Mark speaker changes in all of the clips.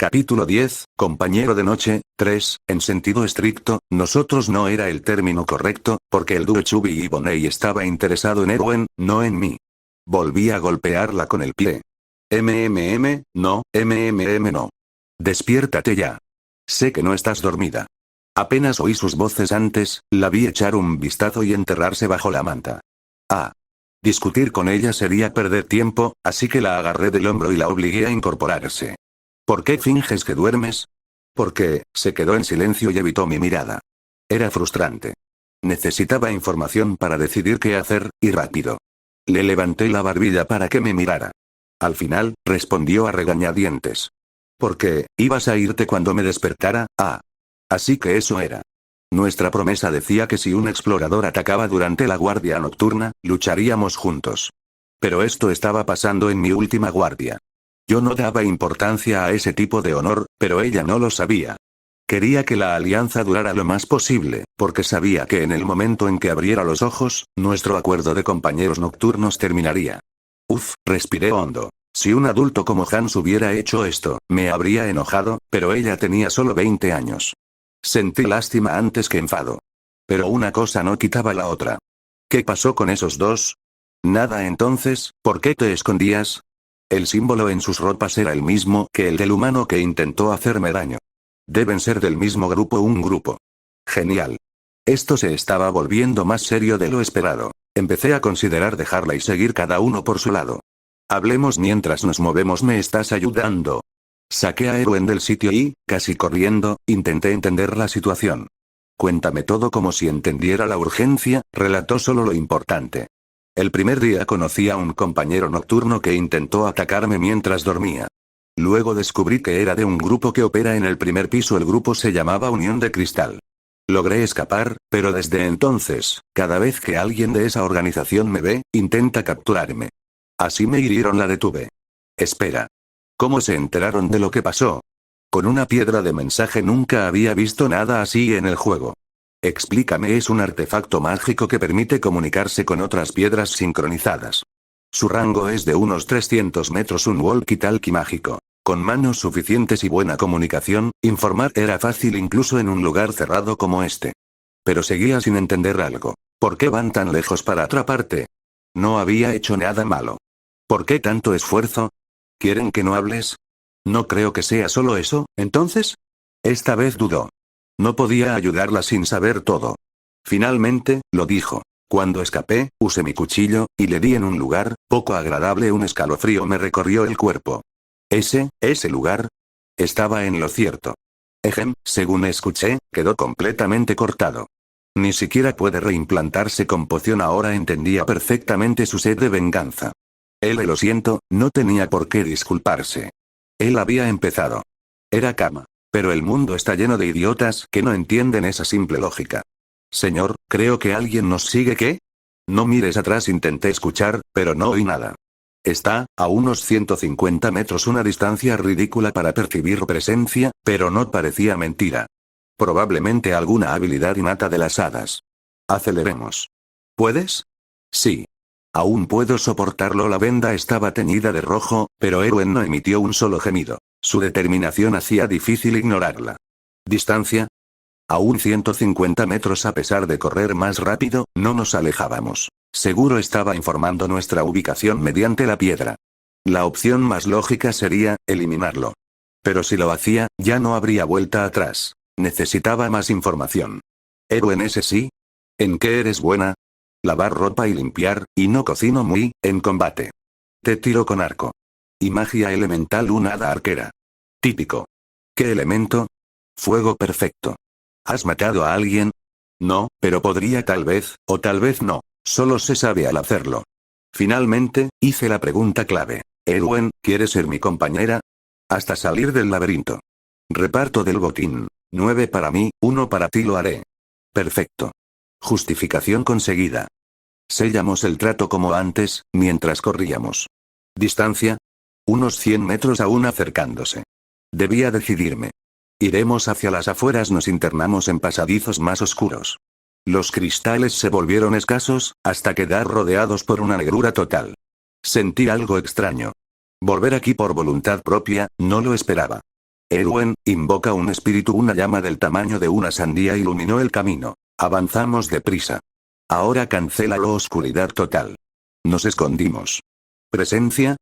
Speaker 1: Capítulo 10, Compañero de noche, 3, en sentido estricto, nosotros no era el término correcto, porque el dúo Chubby y Bonney estaba interesado en Erwin, no en mí. Volví a golpearla con el pie. No, no. Despiértate ya. Sé que no estás dormida. Apenas oí sus voces antes, la vi echar un vistazo y enterrarse bajo la manta. Ah. Discutir con ella sería perder tiempo, así que la agarré del hombro y la obligué a incorporarse. ¿Por qué finges que duermes? Porque, se quedó en silencio y evitó mi mirada. Era frustrante. Necesitaba información para decidir qué hacer, y rápido. Le levanté la barbilla para que me mirara. Al final, respondió a regañadientes. ¿Por qué, ibas a irte cuando me despertara? Ah. Así que eso era. Nuestra promesa decía que si un explorador atacaba durante la guardia nocturna, lucharíamos juntos. Pero esto estaba pasando en mi última guardia. Yo no daba importancia a ese tipo de honor, pero ella no lo sabía. Quería que la alianza durara lo más posible, porque sabía que en el momento en que abriera los ojos, nuestro acuerdo de compañeros nocturnos terminaría. Respiré hondo. Si un adulto como Hans hubiera hecho esto, me habría enojado, pero ella tenía solo 20 años. Sentí lástima antes que enfado. Pero una cosa no quitaba la otra. ¿Qué pasó con esos dos? Nada entonces, ¿por qué te escondías? El símbolo en sus ropas era el mismo que el del humano que intentó hacerme daño. Deben ser del mismo grupo, un grupo. Genial. Esto se estaba volviendo más serio de lo esperado. Empecé a considerar dejarla y seguir cada uno por su lado. Hablemos mientras nos movemos, ¿me estás ayudando? Saqué a Erwin del sitio y, casi corriendo, intenté entender la situación. Cuéntame todo como si entendiera la urgencia, relató solo lo importante. El primer día conocí a un compañero nocturno que intentó atacarme mientras dormía. Luego descubrí que era de un grupo que opera en el primer piso, el grupo se llamaba Unión de Cristal. Logré escapar, pero desde entonces, cada vez que alguien de esa organización me ve, intenta capturarme. Así me hirieron, la detuve. Espera. ¿Cómo se enteraron de lo que pasó? Con una piedra de mensaje, nunca había visto nada así en el juego. Explícame. Es un artefacto mágico que permite comunicarse con otras piedras sincronizadas. Su rango es de unos 300 metros, un walkie-talkie mágico. Con manos suficientes y buena comunicación, informar era fácil incluso en un lugar cerrado como este. Pero seguía sin entender algo. ¿Por qué van tan lejos para atraparte? No había hecho nada malo. ¿Por qué tanto esfuerzo? ¿Quieren que no hables? No creo que sea solo eso, ¿entonces? Esta vez dudó. No podía ayudarla sin saber todo. Finalmente, lo dijo. Cuando escapé, usé mi cuchillo, y le di en un lugar poco agradable. Un escalofrío me recorrió el cuerpo. Ese lugar. Estaba en lo cierto. Según escuché, quedó completamente cortado. Ni siquiera puede reimplantarse con poción. Ahora entendía perfectamente su sed de venganza. Lo siento, no tenía por qué disculparse. Él había empezado. Era Kama. Pero el mundo está lleno de idiotas que no entienden esa simple lógica. Señor, creo que alguien nos sigue. ¿Qué? No mires atrás. Intenté escuchar, pero no oí nada. Está a unos 150 metros, una distancia ridícula para percibir presencia, pero no parecía mentira. Probablemente alguna habilidad innata de las hadas. Aceleremos. ¿Puedes? Sí. Aún puedo soportarlo. La venda estaba teñida de rojo, pero Erwin no emitió un solo gemido. Su determinación hacía difícil ignorarla. ¿Distancia? Aún 150 metros. A pesar de correr más rápido, no nos alejábamos. Seguro estaba informando nuestra ubicación mediante la piedra. La opción más lógica sería eliminarlo. Pero si lo hacía, ya no habría vuelta atrás. Necesitaba más información. Erwin, ¿ese sí? ¿En qué eres buena? Lavar ropa y limpiar, y no cocino muy, en combate. Te tiro con arco. Y magia elemental, una hada arquera. Típico. ¿Qué elemento? Fuego, perfecto. ¿Has matado a alguien? No, pero podría, tal vez, o tal vez no. Solo se sabe al hacerlo. Finalmente, hice la pregunta clave. Erwin, ¿quieres ser mi compañera? Hasta salir del laberinto. Reparto del botín. 9 para mí, 1 para ti. Lo haré. Perfecto. Justificación conseguida. Sellamos el trato como antes, mientras corríamos. ¿Distancia? Unos 100 metros, aún acercándose. Debía decidirme. Iremos hacia las afueras. Nos internamos en pasadizos más oscuros. Los cristales se volvieron escasos, hasta quedar rodeados por una negrura total. Sentí algo extraño. Volver aquí por voluntad propia, no lo esperaba. Erwin, invoca un espíritu. Una llama del tamaño de una sandía iluminó el camino. Avanzamos deprisa. Ahora cancela la oscuridad total. Nos escondimos. ¿Presencia?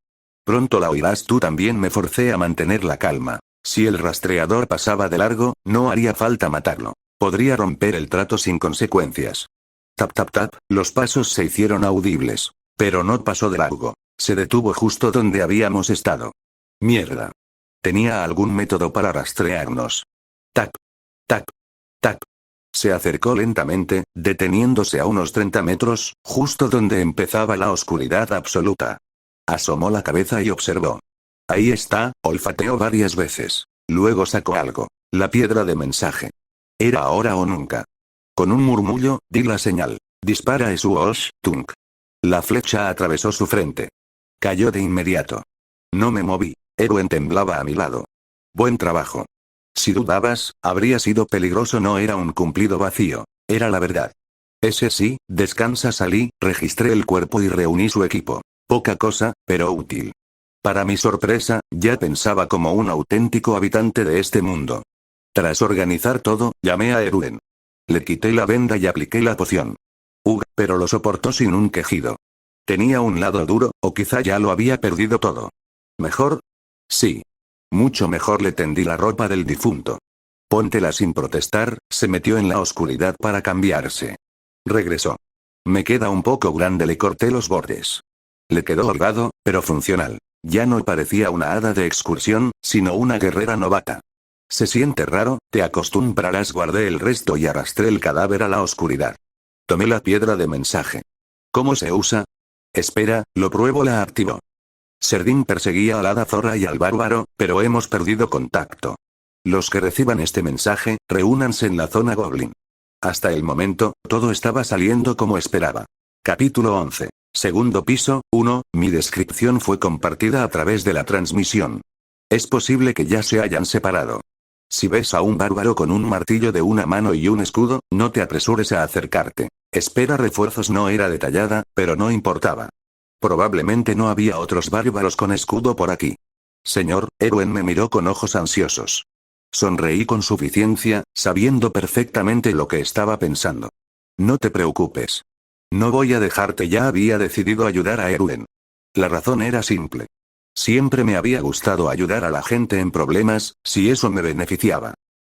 Speaker 1: Pronto la oirás tú también. Me forcé a mantener la calma. Si el rastreador pasaba de largo, no haría falta matarlo. Podría romper el trato sin consecuencias. Tap tap tap, los pasos se hicieron audibles. Pero no pasó de largo. Se detuvo justo donde habíamos estado. Mierda. ¿Tenía algún método para rastrearnos? Tac. Tac. Tac. Se acercó lentamente, deteniéndose a unos 30 metros, justo donde empezaba la oscuridad absoluta. Asomó la cabeza y observó. Ahí está, olfateó varias veces. Luego sacó algo. La piedra de mensaje. Era ahora o nunca. Con un murmullo, di la señal. Dispara Esuosh, Tunk. La flecha atravesó su frente. Cayó de inmediato. No me moví. Erwin temblaba a mi lado. Buen trabajo. Si dudabas, habría sido peligroso. No era un cumplido vacío. Era la verdad. Ese sí, descansa. Salí, registré el cuerpo y reuní su equipo. Poca cosa, pero útil. Para mi sorpresa, ya pensaba como un auténtico habitante de este mundo. Tras organizar todo, llamé a Erwin. Le quité la venda y apliqué la poción. Pero lo soportó sin un quejido. Tenía un lado duro, o quizá ya lo había perdido todo. ¿Mejor? Sí. Mucho mejor. Le tendí la ropa del difunto. Póntela sin protestar. Se metió en la oscuridad para cambiarse. Regresó. Me queda un poco grande. Le corté los bordes. Le quedó holgado, pero funcional. Ya no parecía una hada de excursión, sino una guerrera novata. Se siente raro, te acostumbrarás. Guardé el resto y arrastré el cadáver a la oscuridad. Tomé la piedra de mensaje. ¿Cómo se usa? Espera, lo pruebo. La activó. Serdin perseguía al hada zorra y al bárbaro, pero hemos perdido contacto. Los que reciban este mensaje, reúnanse en la zona Goblin. Hasta el momento, todo estaba saliendo como esperaba. Capítulo 11. Segundo piso, 1. Mi descripción fue compartida a través de la transmisión. Es posible que ya se hayan separado. Si ves a un bárbaro con un martillo de una mano y un escudo, no te apresures a acercarte. Espera refuerzos. No era detallada, pero no importaba. Probablemente no había otros bárbaros con escudo por aquí. Señor, Erwin me miró con ojos ansiosos. Sonreí con suficiencia, sabiendo perfectamente lo que estaba pensando. No te preocupes. No voy a dejarte. Ya había decidido ayudar a Erwin. La razón era simple. Siempre me había gustado ayudar a la gente en problemas, si eso me beneficiaba.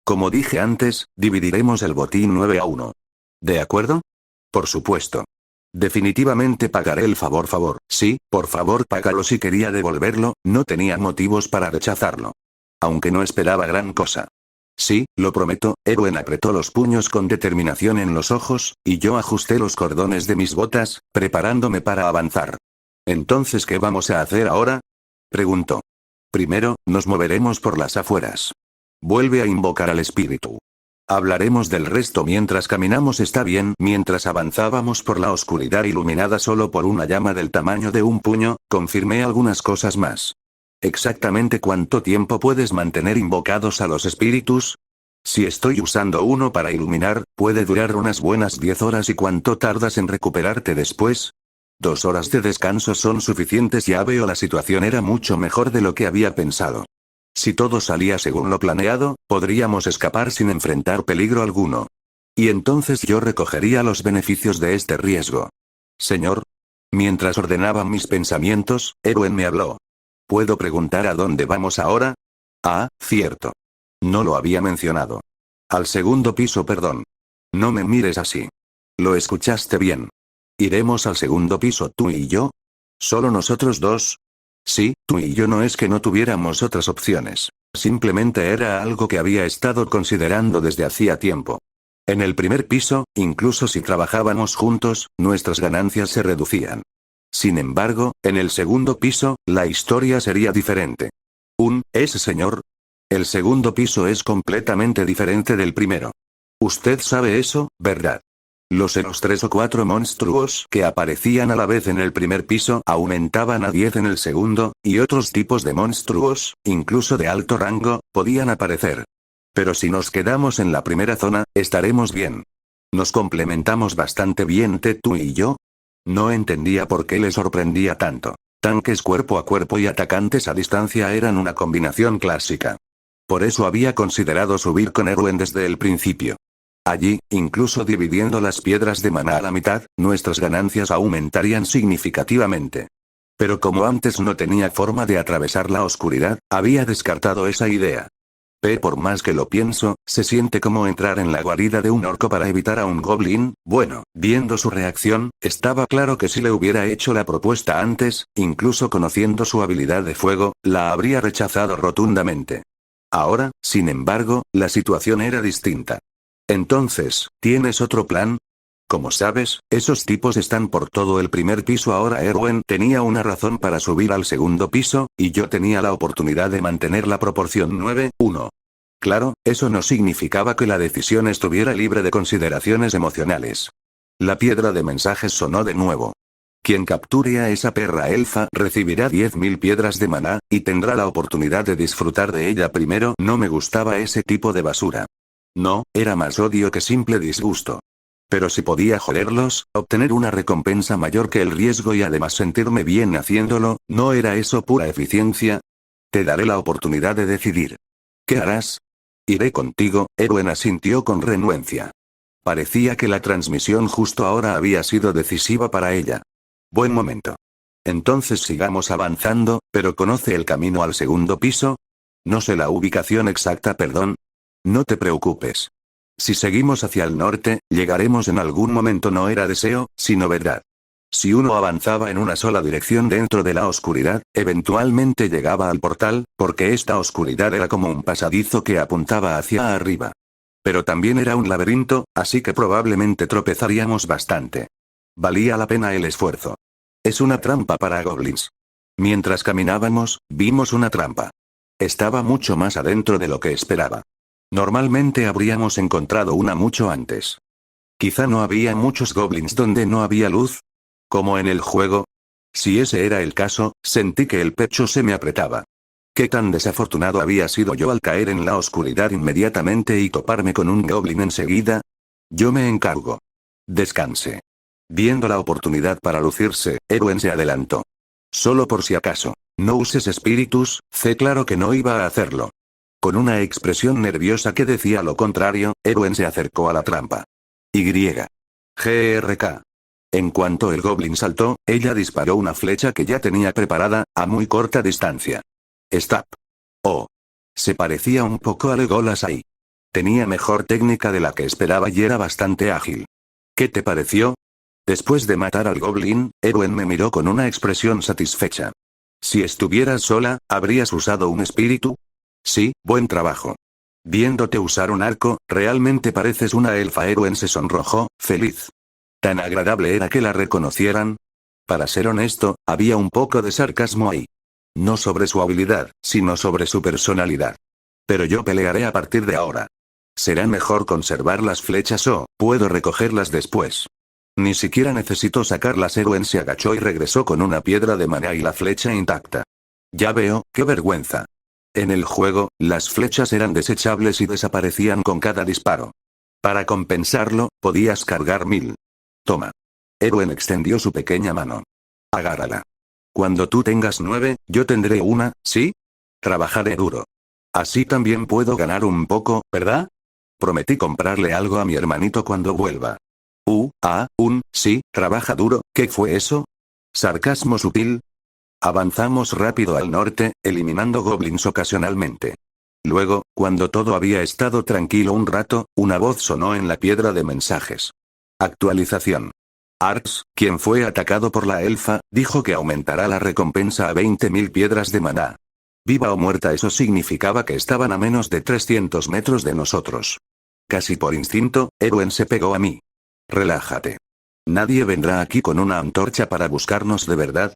Speaker 1: Como dije antes, dividiremos el botín 9-1. ¿De acuerdo? Por supuesto. Definitivamente pagaré el favor. Sí, por favor págalo. Si quería devolverlo, no tenía motivos para rechazarlo. Aunque no esperaba gran cosa. Sí, lo prometo. Erwin apretó los puños con determinación en los ojos, y yo ajusté los cordones de mis botas, preparándome para avanzar. ¿Entonces qué vamos a hacer ahora? Preguntó. Primero, nos moveremos por las afueras. Vuelve a invocar al espíritu. Hablaremos del resto mientras caminamos. Está bien. Mientras avanzábamos por la oscuridad iluminada solo por una llama del tamaño de un puño, confirmé algunas cosas más. ¿Exactamente cuánto tiempo puedes mantener invocados a los espíritus? Si estoy usando uno para iluminar, puede durar unas buenas 10 horas. ¿Y cuánto tardas en recuperarte después? 2 horas de descanso son suficientes. Ya veo, la situación era mucho mejor de lo que había pensado. Si todo salía según lo planeado, podríamos escapar sin enfrentar peligro alguno. Y entonces yo recogería los beneficios de este riesgo. Señor. Mientras ordenaba mis pensamientos, Erwin me habló. ¿Puedo preguntar a dónde vamos ahora? Ah, cierto. No lo había mencionado. Al segundo piso. Perdón. No me mires así. Lo escuchaste bien. ¿Iremos al segundo piso tú y yo? ¿Solo nosotros dos? Sí, tú y yo. No es que no tuviéramos otras opciones. Simplemente era algo que había estado considerando desde hacía tiempo. En el primer piso, incluso si trabajábamos juntos, nuestras ganancias se reducían. Sin embargo, en el segundo piso, la historia sería diferente. ¿Ese señor? El segundo piso es completamente diferente del primero. Usted sabe eso, ¿verdad? Los 3 o 4 monstruos que aparecían a la vez en el primer piso aumentaban a 10 en el segundo, y otros tipos de monstruos, incluso de alto rango, podían aparecer. Pero si nos quedamos en la primera zona, estaremos bien. Nos complementamos bastante bien, tú y yo. No entendía por qué le sorprendía tanto. Tanques cuerpo a cuerpo y atacantes a distancia eran una combinación clásica. Por eso había considerado subir con Erwin desde el principio. Allí, incluso dividiendo las piedras de maná a la mitad, nuestras ganancias aumentarían significativamente. Pero como antes no tenía forma de atravesar la oscuridad, había descartado esa idea. Por más que lo pienso, se siente como entrar en la guarida de un orco para evitar a un goblin. Bueno, viendo su reacción, estaba claro que si le hubiera hecho la propuesta antes, incluso conociendo su habilidad de fuego, la habría rechazado rotundamente. Ahora, sin embargo, la situación era distinta. Entonces, ¿tienes otro plan? Como sabes, esos tipos están por todo el primer piso ahora. Erwin tenía una razón para subir al segundo piso, y yo tenía la oportunidad de mantener la proporción 9-1. Claro, eso no significaba que la decisión estuviera libre de consideraciones emocionales. La piedra de mensajes sonó de nuevo. Quien capture a esa perra elfa recibirá 10.000 piedras de maná, y tendrá la oportunidad de disfrutar de ella primero. No me gustaba ese tipo de basura. No, era más odio que simple disgusto. Pero si podía joderlos, obtener una recompensa mayor que el riesgo y además sentirme bien haciéndolo, ¿no era eso pura eficiencia? Te daré la oportunidad de decidir. ¿Qué harás? Iré contigo, Erwin asintió con renuencia. Parecía que la transmisión justo ahora había sido decisiva para ella. Buen momento. Entonces sigamos avanzando, pero ¿conoce el camino al segundo piso? No sé la ubicación exacta, perdón. No te preocupes. Si seguimos hacia el norte, llegaremos en algún momento. No era deseo, sino verdad. Si uno avanzaba en una sola dirección dentro de la oscuridad, eventualmente llegaba al portal, porque esta oscuridad era como un pasadizo que apuntaba hacia arriba. Pero también era un laberinto, así que probablemente tropezaríamos bastante. Valía la pena el esfuerzo. Es una trampa para goblins. Mientras caminábamos, vimos una trampa. Estaba mucho más adentro de lo que esperaba. Normalmente habríamos encontrado una mucho antes. Quizá no había muchos goblins donde no había luz. Como en el juego. Si ese era el caso, sentí que el pecho se me apretaba. Qué tan desafortunado había sido yo al caer en la oscuridad inmediatamente y toparme con un goblin enseguida. Yo me encargo. Descanse. Viendo la oportunidad para lucirse, Erwin se adelantó. Solo por si acaso. No uses espíritus, sé claro que no iba a hacerlo. Con una expresión nerviosa que decía lo contrario, Erwin se acercó a la trampa. GRK. En cuanto el goblin saltó, ella disparó una flecha que ya tenía preparada, a muy corta distancia. Stab. Oh. Se parecía un poco a Legolas ahí. Tenía mejor técnica de la que esperaba y era bastante ágil. ¿Qué te pareció? Después de matar al goblin, Erwin me miró con una expresión satisfecha. Si estuvieras sola, ¿habrías usado un espíritu? Sí, buen trabajo. Viéndote usar un arco, realmente pareces una elfa. Erwin se sonrojó, feliz. Tan agradable era que la reconocieran. Para ser honesto, había un poco de sarcasmo ahí. No sobre su habilidad, sino sobre su personalidad. Pero yo pelearé a partir de ahora. Será mejor conservar las flechas o, puedo recogerlas después. Ni siquiera necesito sacarlas. Erwin se agachó y regresó con una piedra de maná y la flecha intacta. Ya veo, qué vergüenza. En el juego, las flechas eran desechables y desaparecían con cada disparo. Para compensarlo, podías cargar 1000. Toma. Erwin extendió su pequeña mano. Agárrala. Cuando tú tengas 9, yo tendré una, ¿sí? Trabajaré duro. Así también puedo ganar un poco, ¿verdad? Prometí comprarle algo a mi hermanito cuando vuelva. Sí, trabaja duro. ¿Qué fue eso? ¿Sarcasmo sutil? Avanzamos rápido al norte, eliminando goblins ocasionalmente. Luego, cuando todo había estado tranquilo un rato, una voz sonó en la piedra de mensajes. Actualización. Arx, quien fue atacado por la elfa, dijo que aumentará la recompensa a 20.000 piedras de maná. Viva o muerta, eso significaba que estaban a menos de 300 metros de nosotros. Casi por instinto, Erwin se pegó a mí. Relájate. Nadie vendrá aquí con una antorcha para buscarnos de verdad.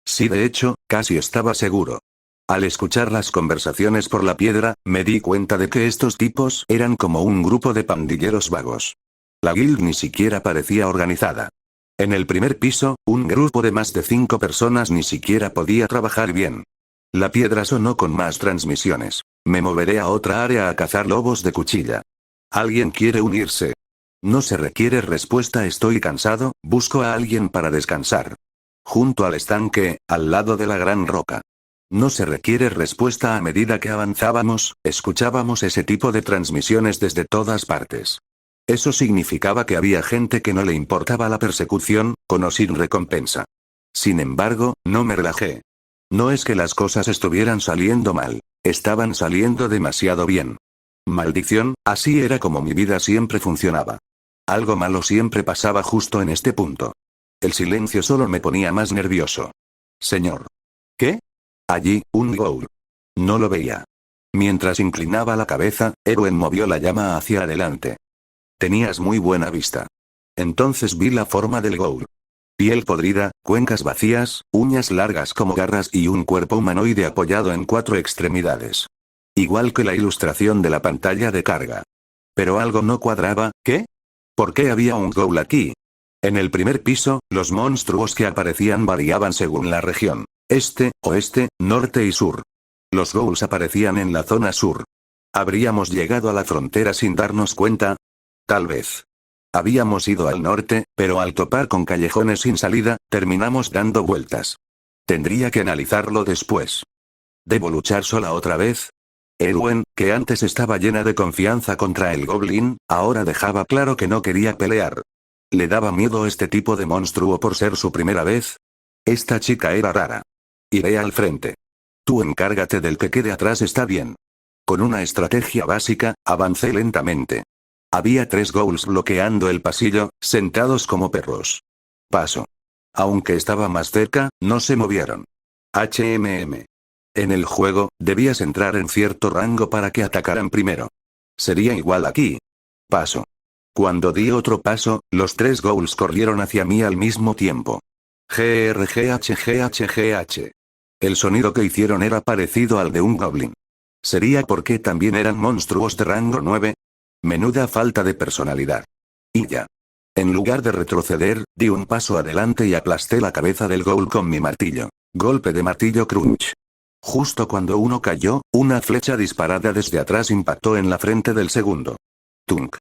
Speaker 1: Sí, de hecho, casi estaba seguro. Al escuchar las conversaciones por la piedra, me di cuenta de que estos tipos eran como un grupo de pandilleros vagos. La guild ni siquiera parecía organizada. En el primer piso, un grupo de más de 5 personas ni siquiera podía trabajar bien. La piedra sonó con más transmisiones. Me moveré a otra área a cazar lobos de cuchilla. ¿Alguien quiere unirse? No se requiere respuesta. Estoy cansado, busco a alguien para descansar. Junto al estanque, al lado de la gran roca. No se requiere respuesta. A medida que avanzábamos, escuchábamos ese tipo de transmisiones desde todas partes. Eso significaba que había gente que no le importaba la persecución, con o sin recompensa. Sin embargo, no me relajé. No es que las cosas estuvieran saliendo mal, estaban saliendo demasiado bien. Maldición, así era como mi vida siempre funcionaba. Algo malo siempre pasaba justo en este punto. El silencio solo me ponía más nervioso. Señor. ¿Qué? Allí, un ghoul. No lo veía. Mientras inclinaba la cabeza, Erwin movió la llama hacia adelante. Tenías muy buena vista. Entonces vi la forma del ghoul. Piel podrida, cuencas vacías, uñas largas como garras y un cuerpo humanoide apoyado en 4 extremidades. Igual que la ilustración de la pantalla de carga. Pero algo no cuadraba. ¿Qué? ¿Por qué había un ghoul aquí? En el primer piso, los monstruos que aparecían variaban según la región. Este, oeste, norte y sur. Los ghouls aparecían en la zona sur. ¿Habríamos llegado a la frontera sin darnos cuenta? Tal vez. Habíamos ido al norte, pero al topar con callejones sin salida, terminamos dando vueltas. Tendría que analizarlo después. ¿Debo luchar sola otra vez? Erwin, que antes estaba llena de confianza contra el goblin, ahora dejaba claro que no quería pelear. ¿Le daba miedo este tipo de monstruo por ser su primera vez? Esta chica era rara. Iré al frente. Tú encárgate del que quede atrás, está bien. Con una estrategia básica, avancé lentamente. Había 3 ghouls bloqueando el pasillo, sentados como perros. Paso. Aunque estaba más cerca, no se movieron. HMM. En el juego, debías entrar en cierto rango para que atacaran primero. Sería igual aquí. Paso. Cuando di otro paso, los 3 ghouls corrieron hacia mí al mismo tiempo. GRGHGHGH. El sonido que hicieron era parecido al de un goblin. ¿Sería porque también eran monstruos de rango 9? Menuda falta de personalidad. Y ya. En lugar de retroceder, di un paso adelante y aplasté la cabeza del ghoul con mi martillo. Golpe de martillo crunch. Justo cuando uno cayó, una flecha disparada desde atrás impactó en la frente del segundo. Tunk.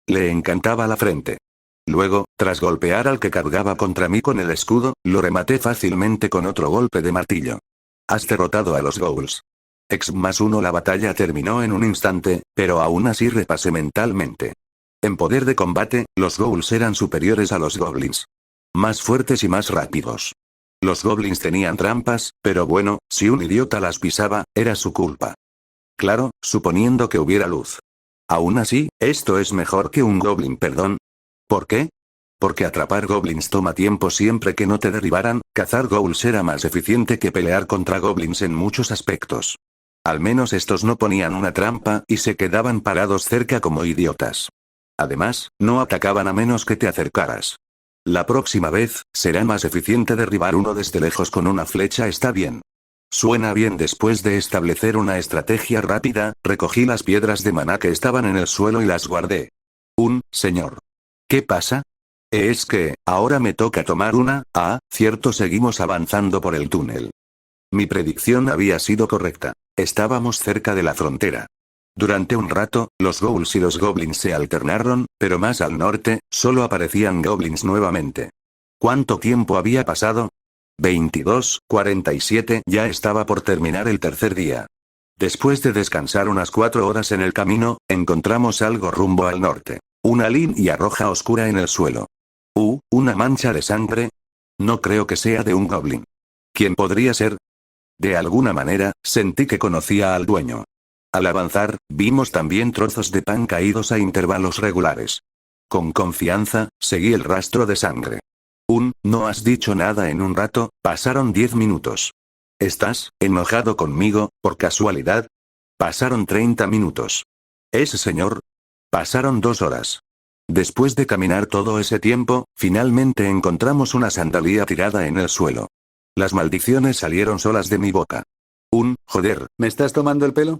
Speaker 1: Le encantaba la frente. Luego, tras golpear al que cargaba contra mí con el escudo, lo rematé fácilmente con otro golpe de martillo. Has derrotado a los ghouls. X+1. La batalla terminó en un instante, pero aún así repasé mentalmente. En poder de combate, los ghouls eran superiores a los goblins. Más fuertes y más rápidos. Los goblins tenían trampas, pero bueno, si un idiota las pisaba, era su culpa. Claro, suponiendo que hubiera luz. Aún así, esto es mejor que un goblin, perdón. ¿Por qué? Porque atrapar goblins toma tiempo. Siempre que no te derribaran, cazar ghouls era más eficiente que pelear contra goblins en muchos aspectos. Al menos estos no ponían una trampa y se quedaban parados cerca como idiotas. Además, no atacaban a menos que te acercaras. La próxima vez, será más eficiente derribar uno desde lejos con una flecha. Está bien. Suena bien. Después de establecer una estrategia rápida, recogí las piedras de maná que estaban en el suelo y las guardé. Señor. ¿Qué pasa? Es que, ahora me toca tomar una. Cierto. Seguimos avanzando por el túnel. Mi predicción había sido correcta. Estábamos cerca de la frontera. Durante un rato, los ghouls y los goblins se alternaron, pero más al norte, solo aparecían goblins nuevamente. ¿Cuánto tiempo había pasado? 22:47. Ya estaba por terminar el tercer día. Después de descansar unas 4 horas en el camino, encontramos algo rumbo al norte. Una línea roja oscura en el suelo. Una mancha de sangre. No creo que sea de un goblin. ¿Quién podría ser? De alguna manera, sentí que conocía al dueño. Al avanzar, vimos también trozos de pan caídos a intervalos regulares. Con confianza, seguí el rastro de sangre. ¿No has dicho nada en un rato? Pasaron 10 minutos. ¿Estás enojado conmigo, por casualidad? Pasaron 30 minutos. ¿Ese señor? Pasaron 2 horas. Después de caminar todo ese tiempo, finalmente encontramos una sandalía tirada en el suelo. Las maldiciones salieron solas de mi boca. Joder, ¿me estás tomando el pelo?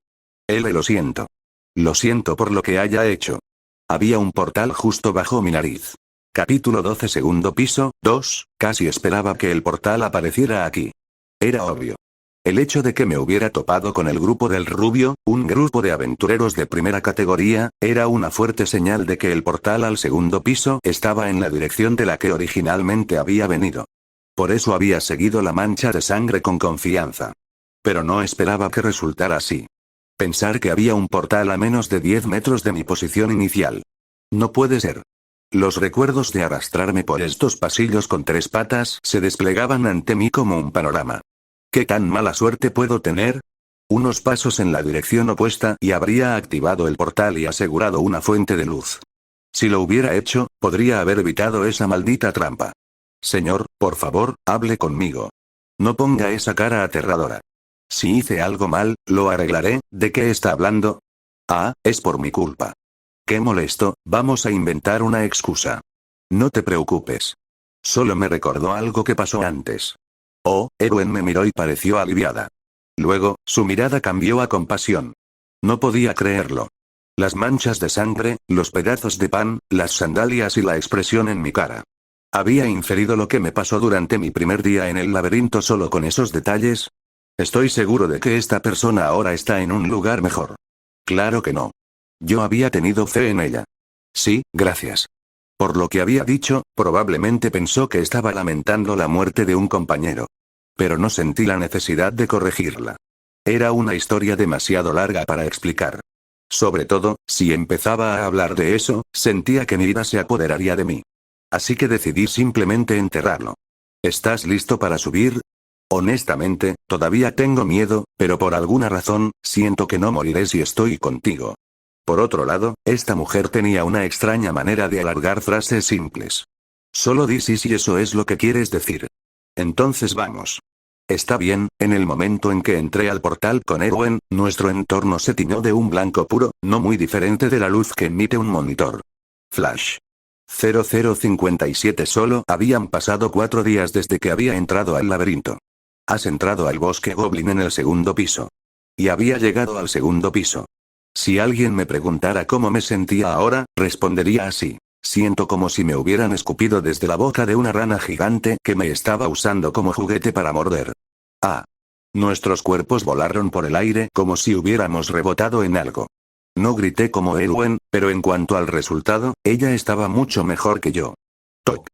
Speaker 1: Lo siento. Lo siento por lo que haya hecho. Había un portal justo bajo mi nariz. Capítulo 12. Segundo piso, 2. Casi esperaba que el portal apareciera aquí. Era obvio. El hecho de que me hubiera topado con el grupo del rubio, un grupo de aventureros de primera categoría, era una fuerte señal de que el portal al segundo piso estaba en la dirección de la que originalmente había venido. Por eso había seguido la mancha de sangre con confianza. Pero no esperaba que resultara así. Pensar que había un portal a menos de 10 metros de mi posición inicial. No puede ser. Los recuerdos de arrastrarme por estos pasillos con 3 patas se desplegaban ante mí como un panorama. ¿Qué tan mala suerte puedo tener? Unos pasos en la dirección opuesta y habría activado el portal y asegurado una fuente de luz. Si lo hubiera hecho, podría haber evitado esa maldita trampa. Señor, por favor, hable conmigo. No ponga esa cara aterradora. Si hice algo mal, lo arreglaré. ¿De qué está hablando? Ah, es por mi culpa. Qué molesto, vamos a inventar una excusa. No te preocupes. Solo me recordó algo que pasó antes. Oh, Erwin me miró y pareció aliviada. Luego, su mirada cambió a compasión. No podía creerlo. Las manchas de sangre, los pedazos de pan, las sandalias y la expresión en mi cara. ¿Había inferido lo que me pasó durante mi primer día en el laberinto solo con esos detalles? Estoy seguro de que esta persona ahora está en un lugar mejor. Claro que no. Yo había tenido fe en ella. Sí, gracias. Por lo que había dicho, probablemente pensó que estaba lamentando la muerte de un compañero. Pero no sentí la necesidad de corregirla. Era una historia demasiado larga para explicar. Sobre todo, si empezaba a hablar de eso, sentía que mi ira se apoderaría de mí. Así que decidí simplemente enterrarlo. ¿Estás listo para subir? Honestamente, todavía tengo miedo, pero por alguna razón, siento que no moriré si estoy contigo. Por otro lado, esta mujer tenía una extraña manera de alargar frases simples. Solo di sí si eso es lo que quieres decir. Entonces vamos. Está bien, en el momento en que entré al portal con Erwin, nuestro entorno se tiñó de un blanco puro, no muy diferente de la luz que emite un monitor. Flash. 0057. Solo habían pasado 4 días desde que había entrado al laberinto. Has entrado al bosque Goblin en el segundo piso. Y había llegado al segundo piso. Si alguien me preguntara cómo me sentía ahora, respondería así. Siento como si me hubieran escupido desde la boca de una rana gigante que me estaba usando como juguete para morder. Ah. Nuestros cuerpos volaron por el aire como si hubiéramos rebotado en algo. No grité como Erwin, pero en cuanto al resultado, ella estaba mucho mejor que yo. Toc.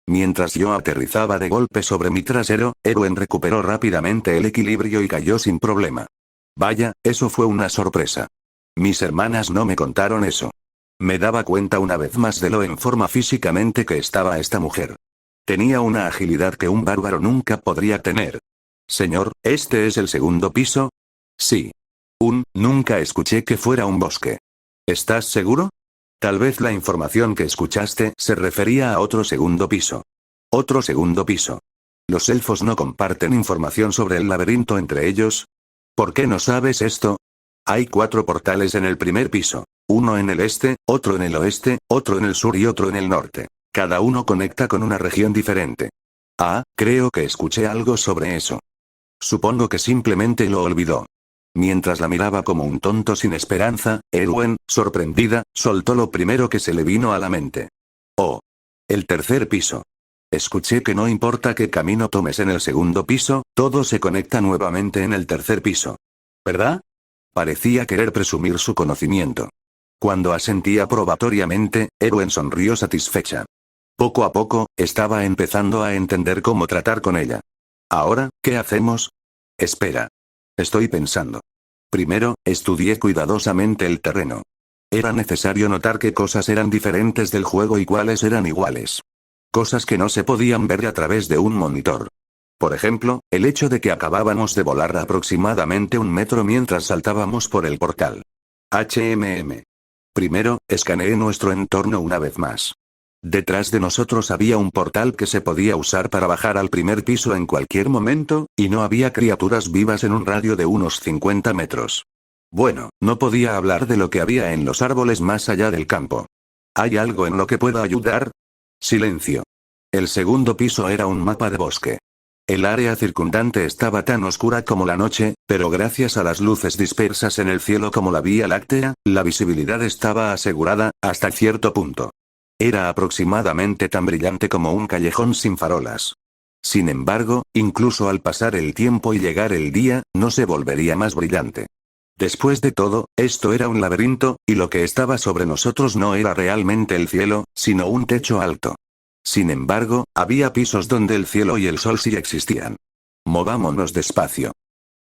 Speaker 1: Mientras yo aterrizaba de golpe sobre mi trasero, Erwin recuperó rápidamente el equilibrio y cayó sin problema. Vaya, eso fue una sorpresa. Mis hermanas no me contaron eso. Me daba cuenta una vez más de lo en forma físicamente que estaba esta mujer. Tenía una agilidad que un bárbaro nunca podría tener. Señor, ¿este es el segundo piso? Sí. Nunca escuché que fuera un bosque. ¿Estás seguro? Tal vez la información que escuchaste se refería a otro segundo piso. Otro segundo piso. ¿Los elfos no comparten información sobre el laberinto entre ellos? ¿Por qué no sabes esto? Hay 4 portales en el primer piso. Uno en el este, otro en el oeste, otro en el sur y otro en el norte. Cada uno conecta con una región diferente. Ah, creo que escuché algo sobre eso. Supongo que simplemente lo olvidó. Mientras la miraba como un tonto sin esperanza, Erwin, sorprendida, soltó lo primero que se le vino a la mente. Oh. El tercer piso. Escuché que no importa qué camino tomes en el segundo piso, todo se conecta nuevamente en el tercer piso. ¿Verdad? Parecía querer presumir su conocimiento. Cuando asentía aprobatoriamente, Erwin sonrió satisfecha. Poco a poco, estaba empezando a entender cómo tratar con ella. ¿Ahora, qué hacemos? Espera. Estoy pensando. Primero, estudié cuidadosamente el terreno. Era necesario notar qué cosas eran diferentes del juego y cuáles eran iguales. Cosas que no se podían ver a través de un monitor. Por ejemplo, el hecho de que acabábamos de volar aproximadamente 1 metro mientras saltábamos por el portal. Primero, escaneé nuestro entorno una vez más. Detrás de nosotros había un portal que se podía usar para bajar al primer piso en cualquier momento, y no había criaturas vivas en un radio de unos 50 metros. Bueno, no podía hablar de lo que había en los árboles más allá del campo. ¿Hay algo en lo que pueda ayudar? Silencio. El segundo piso era un mapa de bosque. El área circundante estaba tan oscura como la noche, pero gracias a las luces dispersas en el cielo como la Vía Láctea, la visibilidad estaba asegurada, hasta cierto punto. Era aproximadamente tan brillante como un callejón sin farolas. Sin embargo, incluso al pasar el tiempo y llegar el día, no se volvería más brillante. Después de todo, esto era un laberinto, y lo que estaba sobre nosotros no era realmente el cielo, sino un techo alto. Sin embargo, había pisos donde el cielo y el sol sí existían. Movámonos despacio.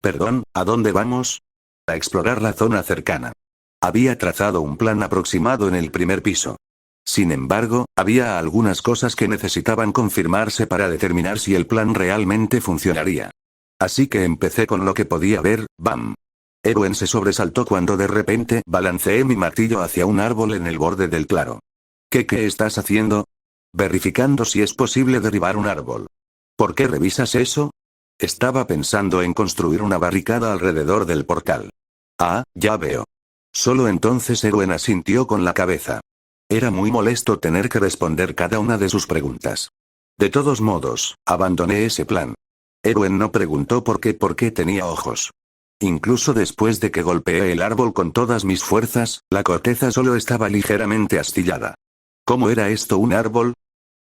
Speaker 1: Perdón, ¿a dónde vamos? A explorar la zona cercana. Había trazado un plan aproximado en el primer piso. Sin embargo, había algunas cosas que necesitaban confirmarse para determinar si el plan realmente funcionaría. Así que empecé con lo que podía ver. ¡Bam! Erwin se sobresaltó cuando de repente balanceé mi martillo hacia un árbol en el borde del claro. ¿Qué estás haciendo? Verificando si es posible derribar un árbol. ¿Por qué revisas eso? Estaba pensando en construir una barricada alrededor del portal. Ah, ya veo. Solo entonces Erwin asintió con la cabeza. Era muy molesto tener que responder cada una de sus preguntas. De todos modos, abandoné ese plan. Erwin no preguntó por qué tenía ojos. Incluso después de que golpeé el árbol con todas mis fuerzas, la corteza solo estaba ligeramente astillada. ¿Cómo era esto un árbol?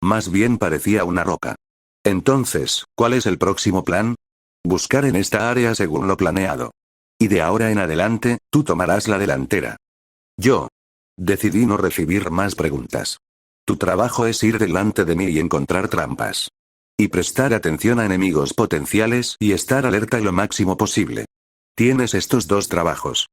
Speaker 1: Más bien parecía una roca. Entonces, ¿cuál es el próximo plan? Buscar en esta área según lo planeado. Y de ahora en adelante, tú tomarás la delantera. Yo. Decidí no recibir más preguntas. Tu trabajo es ir delante de mí y encontrar trampas. Y prestar atención a enemigos potenciales y estar alerta lo máximo posible. Tienes estos dos trabajos.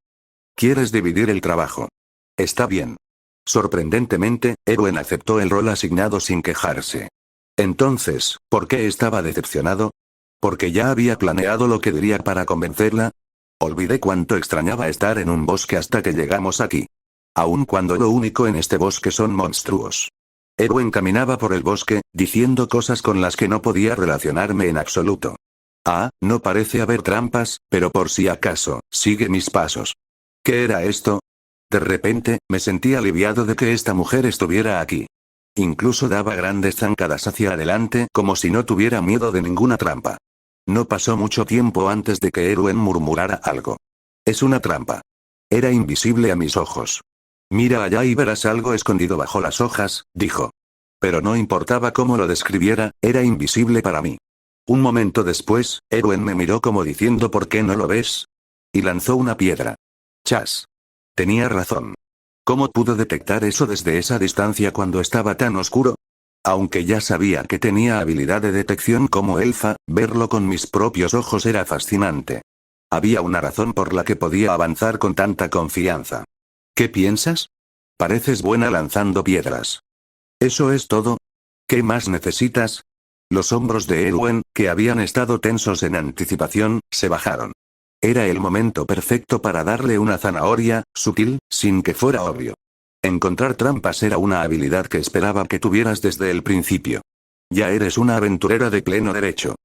Speaker 1: ¿Quieres dividir el trabajo? Está bien. Sorprendentemente, Erwin aceptó el rol asignado sin quejarse. Entonces, ¿por qué estaba decepcionado? ¿Porque ya había planeado lo que diría para convencerla? Olvidé cuánto extrañaba estar en un bosque hasta que llegamos aquí. Aun cuando lo único en este bosque son monstruos. Erwin caminaba por el bosque, diciendo cosas con las que no podía relacionarme en absoluto. Ah, no parece haber trampas, pero por si acaso, sigue mis pasos. ¿Qué era esto? De repente, me sentí aliviado de que esta mujer estuviera aquí. Incluso daba grandes zancadas hacia adelante como si no tuviera miedo de ninguna trampa. No pasó mucho tiempo antes de que Erwin murmurara algo. Es una trampa. Era invisible a mis ojos. Mira allá y verás algo escondido bajo las hojas, dijo. Pero no importaba cómo lo describiera, era invisible para mí. Un momento después, Erwin me miró como diciendo ¿por qué no lo ves? Y lanzó una piedra. Chas. Tenía razón. ¿Cómo pudo detectar eso desde esa distancia cuando estaba tan oscuro? Aunque ya sabía que tenía habilidad de detección como elfa, verlo con mis propios ojos era fascinante. Había una razón por la que podía avanzar con tanta confianza. ¿Qué piensas? Pareces buena lanzando piedras. ¿Eso es todo? ¿Qué más necesitas? Los hombros de Erwin, que habían estado tensos en anticipación, se bajaron. Era el momento perfecto para darle una zanahoria, sutil, sin que fuera obvio. Encontrar trampas era una habilidad que esperaba que tuvieras desde el principio. Ya eres una aventurera de pleno derecho.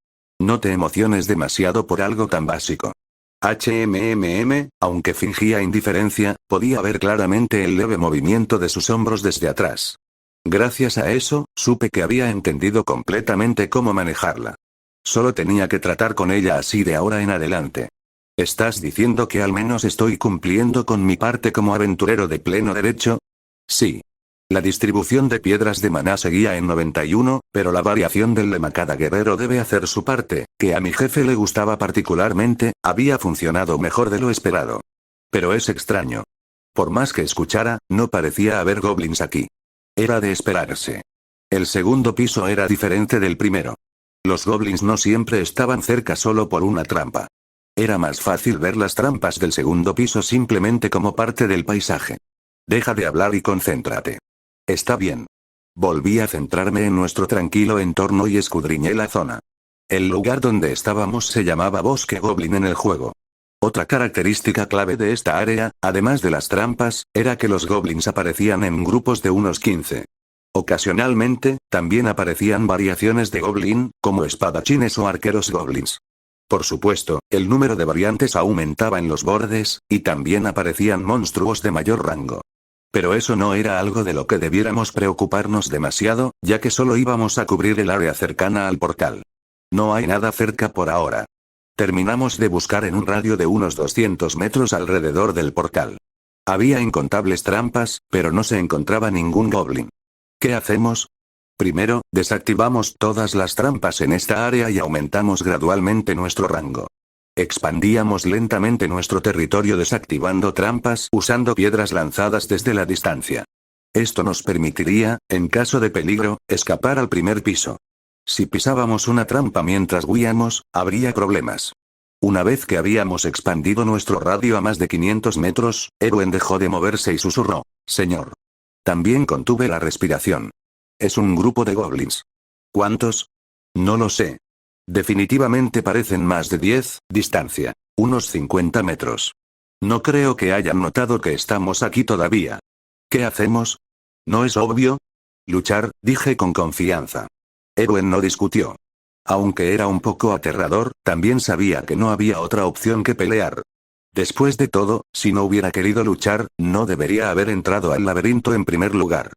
Speaker 1: No te emociones demasiado por algo tan básico. Aunque fingía indiferencia, podía ver claramente el leve movimiento de sus hombros desde atrás. Gracias a eso, supe que había entendido completamente cómo manejarla. Solo tenía que tratar con ella así de ahora en adelante. ¿Estás diciendo que al menos estoy cumpliendo con mi parte como aventurero de pleno derecho? Sí. La distribución de piedras de maná seguía en 91, pero la variación del lema cada guerrero debe hacer su parte, que a mi jefe le gustaba particularmente, había funcionado mejor de lo esperado. Pero es extraño. Por más que escuchara, no parecía haber goblins aquí. Era de esperarse. El segundo piso era diferente del primero. Los goblins no siempre estaban cerca solo por una trampa. Era más fácil ver las trampas del segundo piso simplemente como parte del paisaje. Deja de hablar y concéntrate. Está bien. Volví a centrarme en nuestro tranquilo entorno y escudriñé la zona. El lugar donde estábamos se llamaba Bosque Goblin en el juego. Otra característica clave de esta área, además de las trampas, era que los goblins aparecían en grupos de unos 15. Ocasionalmente, también aparecían variaciones de goblin, como espadachines o arqueros goblins. Por supuesto, el número de variantes aumentaba en los bordes, y también aparecían monstruos de mayor rango. Pero eso no era algo de lo que debiéramos preocuparnos demasiado, ya que solo íbamos a cubrir el área cercana al portal. No hay nada cerca por ahora. Terminamos de buscar en un radio de unos 200 metros alrededor del portal. Había incontables trampas, pero no se encontraba ningún goblin. ¿Qué hacemos? Primero, desactivamos todas las trampas en esta área y aumentamos gradualmente nuestro rango. Expandíamos lentamente nuestro territorio desactivando trampas usando piedras lanzadas desde la distancia. Esto nos permitiría, en caso de peligro, escapar al primer piso. Si pisábamos una trampa mientras huíamos, habría problemas. Una vez que habíamos expandido nuestro radio a más de 500 metros, Erwin dejó de moverse y susurró: «Señor». También contuve la respiración. Es un grupo de goblins. ¿Cuántos? No lo sé. Definitivamente parecen más de 10, distancia. Unos 50 metros. No creo que hayan notado que estamos aquí todavía. ¿Qué hacemos? ¿No es obvio? Luchar, dije con confianza. Erwin no discutió. Aunque era un poco aterrador, también sabía que no había otra opción que pelear. Después de todo, si no hubiera querido luchar, no debería haber entrado al laberinto en primer lugar.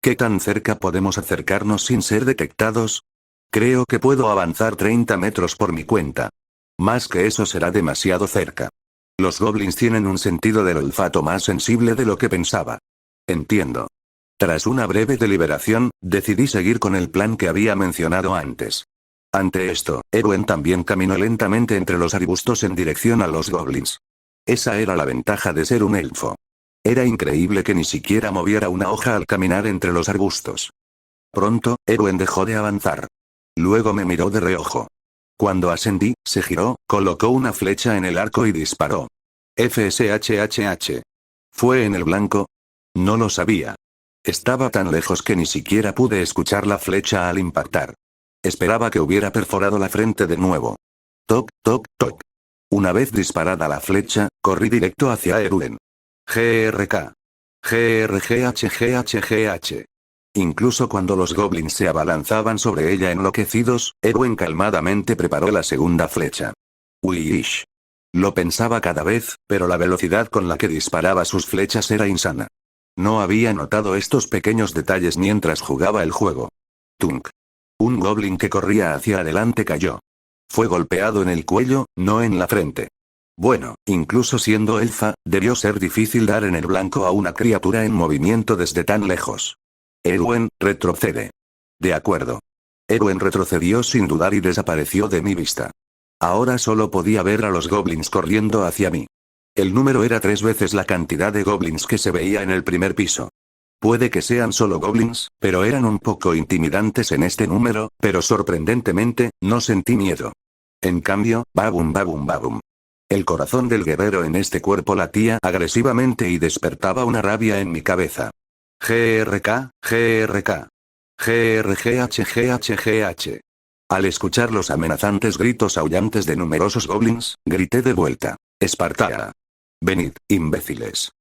Speaker 1: ¿Qué tan cerca podemos acercarnos sin ser detectados? Creo que puedo avanzar 30 metros por mi cuenta. Más que eso será demasiado cerca. Los goblins tienen un sentido del olfato más sensible de lo que pensaba. Entiendo. Tras una breve deliberación, decidí seguir con el plan que había mencionado antes. Ante esto, Erwin también caminó lentamente entre los arbustos en dirección a los goblins. Esa era la ventaja de ser un elfo. Era increíble que ni siquiera moviera una hoja al caminar entre los arbustos. Pronto, Erwin dejó de avanzar. Luego me miró de reojo. Cuando ascendí, se giró, colocó una flecha en el arco y disparó. FSHHH. ¿Fue en el blanco? No lo sabía. Estaba tan lejos que ni siquiera pude escuchar la flecha al impactar. Esperaba que hubiera perforado la frente de nuevo. Toc, toc, toc. Una vez disparada la flecha, corrí directo hacia Erwin. GRK. GRGHGHGH. Incluso cuando los goblins se abalanzaban sobre ella enloquecidos, Erwin calmadamente preparó la segunda flecha. Uish. Lo pensaba cada vez, pero la velocidad con la que disparaba sus flechas era insana. No había notado estos pequeños detalles mientras jugaba el juego. Tunk. Un goblin que corría hacia adelante cayó. Fue golpeado en el cuello, no en la frente. Bueno, incluso siendo elfa, debió ser difícil dar en el blanco a una criatura en movimiento desde tan lejos. Erwin, retrocede. De acuerdo. Erwin retrocedió sin dudar y desapareció de mi vista. Ahora solo podía ver a los goblins corriendo hacia mí. El número era 3 veces la cantidad de goblins que se veía en el primer piso. Puede que sean solo goblins, pero eran un poco intimidantes en este número, pero sorprendentemente, no sentí miedo. En cambio, babum babum babum. El corazón del guerrero en este cuerpo latía agresivamente y despertaba una rabia en mi cabeza. GRK, GRK. GRGHGHGH. Al escuchar los amenazantes gritos aullantes de numerosos goblins, grité de vuelta. Esparta. Venid, imbéciles.